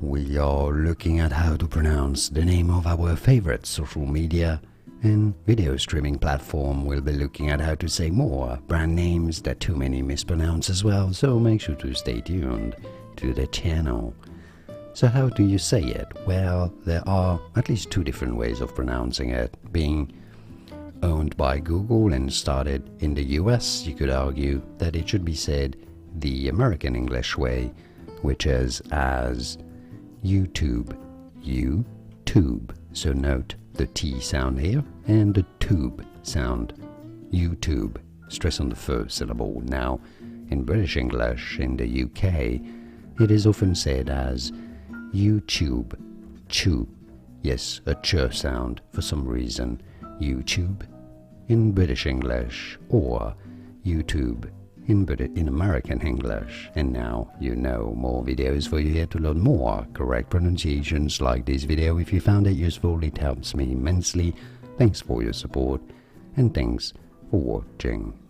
We are looking at how to pronounce the name of our favorite social media and video streaming platform. We'll be looking at how to say more brand names that too many mispronounce as well, so make sure to stay tuned to the channel. So how do you say it? Well, there are at least two different ways of pronouncing it. Being owned by Google and started in the US, you could argue that it should be said the American English way, which is as YouTube, YouTube. So note the T sound here and the tube sound, YouTube. Stress on the first syllable. Now, in British English, in the UK, it is often said as YouTube, chew. Yes, a ch sound for some reason. YouTube in British English or YouTube in American English. And now you know. More videos for you here to learn more correct pronunciations like this video. If you found it useful, it helps me immensely. Thanks for your support and thanks for watching.